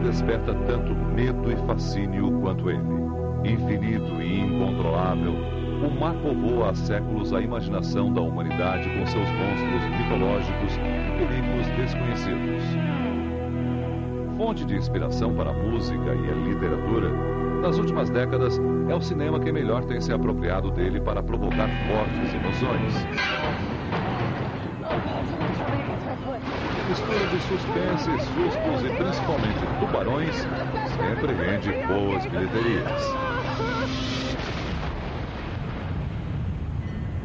desperta tanto medo e fascínio quanto ele. Infinito e incontrolável, o mar povoa há séculos a imaginação da humanidade com seus monstros mitológicos e perigos desconhecidos. Fonte de inspiração para a música e a literatura, nas últimas décadas é o cinema que melhor tem se apropriado dele para provocar fortes emoções. Mistura de suspense, sustos e principalmente tubarões sempre rende boas bilheterias.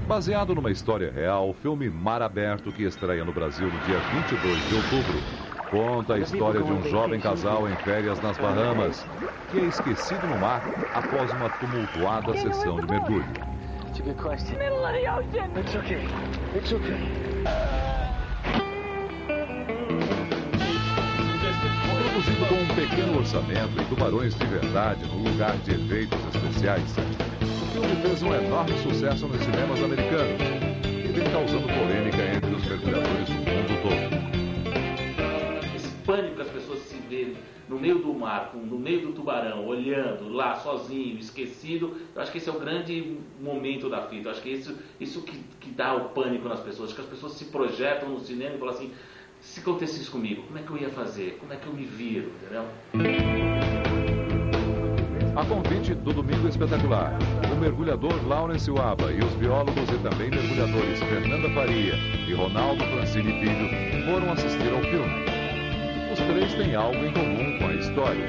Baseado numa história real, o filme Mar Aberto, que estreia no Brasil no dia 22 de outubro, conta a história de um jovem casal em férias nas Bahamas, que é esquecido no mar após uma tumultuada sessão de mergulho. Produzido com um pequeno orçamento e tubarões de verdade no lugar de efeitos especiais, o filme fez um enorme sucesso nos cinemas americanos e vem causando polêmica entre os mergulhadores do mundo todo. Esse pânico que as pessoas se veem no meio do mar, no meio do tubarão, olhando lá, sozinho, esquecido, eu acho que esse é o grande momento da fita. Eu acho que isso que dá o pânico nas pessoas. Acho que as pessoas se projetam no cinema e falam assim, se acontecesse comigo, como é que eu ia fazer? Como é que eu me viro, entendeu? A convite do Domingo Espetacular, o mergulhador Laurence Waba e os biólogos e também mergulhadores Fernanda Faria e Ronaldo Francini Filho foram assistir ao filme. Os três têm algo em comum com a história.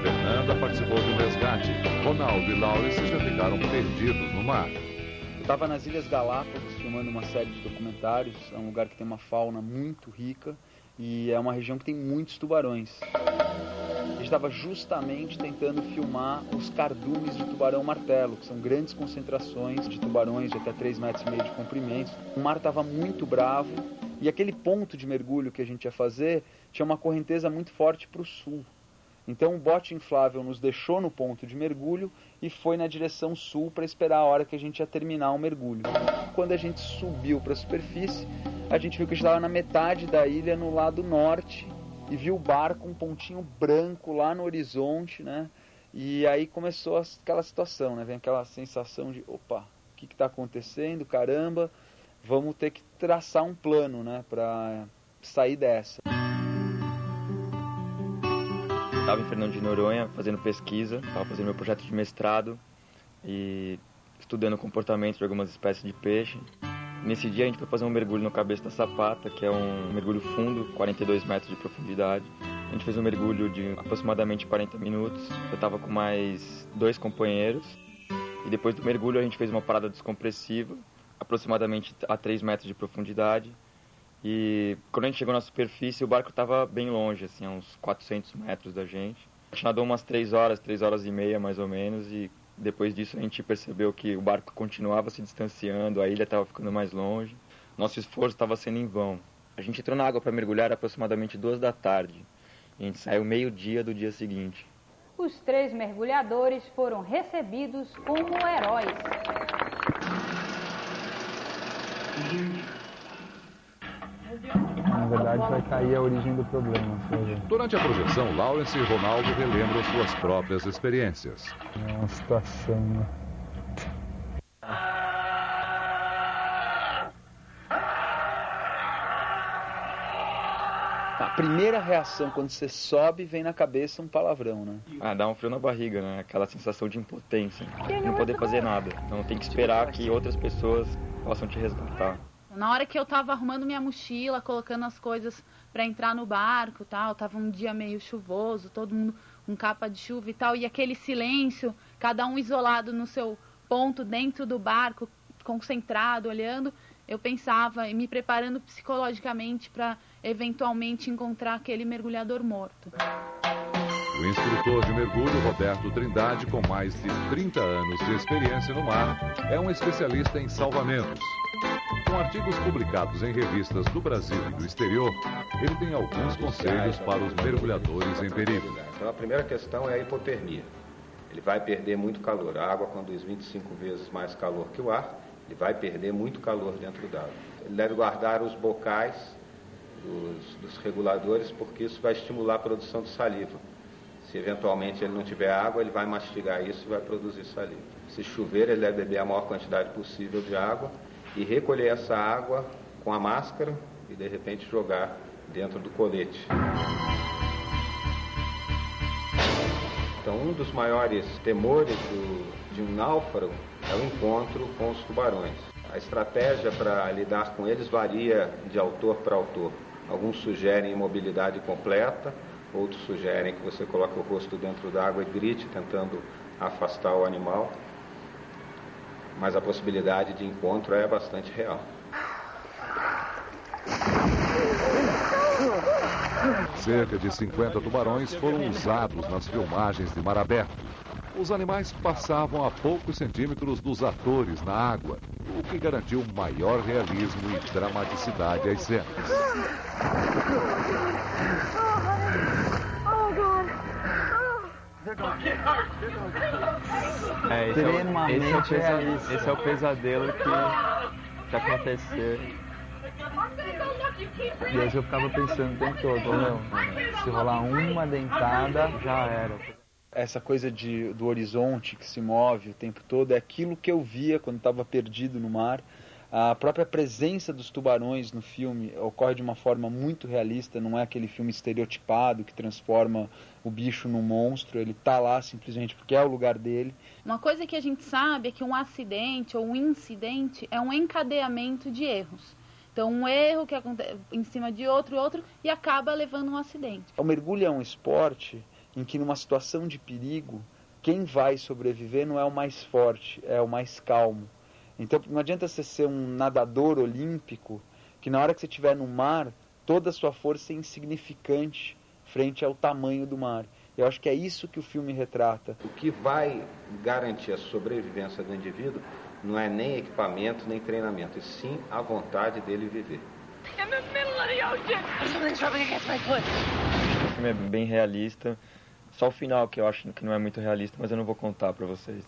Fernanda participou de um resgate. Ronaldo e Laurence já ficaram perdidos no mar. Eu estava nas Ilhas Galápagos filmando uma série de documentários. É um lugar que tem uma fauna muito rica e é uma região que tem muitos tubarões. A gente estava justamente tentando filmar os cardumes de tubarão-martelo, que são grandes concentrações de tubarões de até 3,5 metros de comprimento. O mar estava muito bravo e aquele ponto de mergulho que a gente ia fazer tinha uma correnteza muito forte para o sul. Então o bote inflável nos deixou no ponto de mergulho e foi na direção sul para esperar a hora que a gente ia terminar o mergulho. Quando a gente subiu para a superfície, a gente viu que a gente estava na metade da ilha, no lado norte, e viu o barco, um pontinho branco lá no horizonte, né? E aí começou aquela situação, né? Vem aquela sensação de, opa, o que está acontecendo? Caramba, vamos ter que traçar um plano, né? Para sair dessa. Eu estava em Fernando de Noronha fazendo pesquisa, estava fazendo meu projeto de mestrado e estudando o comportamento de algumas espécies de peixe. Nesse dia a gente foi fazer um mergulho no Cabeça da Sapata, que é um mergulho fundo, 42 metros de profundidade. A gente fez um mergulho de aproximadamente 40 minutos. Eu estava com mais 2 companheiros. E depois do mergulho a gente fez uma parada descompressiva, aproximadamente a 3 metros de profundidade. E quando a gente chegou na superfície, o barco estava bem longe, assim, a uns 400 metros da gente. A gente nadou umas 3 horas e meia mais ou menos, e depois disso a gente percebeu que o barco continuava se distanciando, a ilha estava ficando mais longe. Nosso esforço estava sendo em vão. A gente entrou na água para mergulhar aproximadamente 2 da tarde. E a gente saiu meio-dia do dia seguinte. Os 3 mergulhadores foram recebidos como heróis. Na verdade, vai cair a origem do problema. Durante a projeção, Laurence e Ronaldo relembram suas próprias experiências. É uma situação, né? A primeira reação quando você sobe, vem na cabeça um palavrão, né? Dá um frio na barriga, né? Aquela sensação de impotência, não poder fazer nada. Então tem que esperar que outras pessoas possam te resgatar. Na hora que eu tava arrumando minha mochila, colocando as coisas para entrar no barco, tal, tava um dia meio chuvoso, todo mundo com capa de chuva e tal, e aquele silêncio, cada um isolado no seu ponto dentro do barco, concentrado, olhando, eu pensava e me preparando psicologicamente para eventualmente encontrar aquele mergulhador morto. O instrutor de mergulho, Roberto Trindade, com mais de 30 anos de experiência no mar, é um especialista em salvamentos. Com artigos publicados em revistas do Brasil e do exterior, ele tem alguns conselhos para os mergulhadores em perigo. Então a primeira questão é a hipotermia. Ele vai perder muito calor. A água conduz 25 vezes mais calor que o ar, ele vai perder muito calor dentro d'água. Ele deve guardar os bocais dos reguladores, porque isso vai estimular a produção de saliva. Se eventualmente ele não tiver água, ele vai mastigar isso e vai produzir saliva. Se chover, ele deve beber a maior quantidade possível de água e recolher essa água com a máscara e de repente jogar dentro do colete. Então, um dos maiores temores de um náufrago é o encontro com os tubarões. A estratégia para lidar com eles varia de autor para autor. Alguns sugerem imobilidade completa, outros sugerem que você coloque o rosto dentro d'água e grite, tentando afastar o animal. Mas a possibilidade de encontro é bastante real. Cerca de 50 tubarões foram usados nas filmagens de mar aberto. Os animais passavam a poucos centímetros dos atores na água, o que garantiu maior realismo e dramaticidade às cenas. Esse é o pesadelo que aconteceu. E aí eu ficava pensando o tempo todo, não, se rolar uma dentada, já era. Essa coisa do horizonte que se move o tempo todo é aquilo que eu via quando estava perdido no mar. A própria presença dos tubarões no filme ocorre de uma forma muito realista, não é aquele filme estereotipado que transforma o bicho num monstro, ele está lá simplesmente porque é o lugar dele. Uma coisa que a gente sabe é que um acidente ou um incidente é um encadeamento de erros. Então, um erro que acontece em cima de outro e acaba levando a um acidente. O mergulho é um esporte em que, numa situação de perigo, quem vai sobreviver não é o mais forte, é o mais calmo. Então, não adianta você ser um nadador olímpico, que na hora que você estiver no mar, toda a sua força é insignificante frente ao tamanho do mar. Eu acho que é isso que o filme retrata. O que vai garantir a sobrevivência do indivíduo não é nem equipamento, nem treinamento, e sim a vontade dele viver. O filme é bem realista, só o final que eu acho que não é muito realista, mas eu não vou contar pra vocês.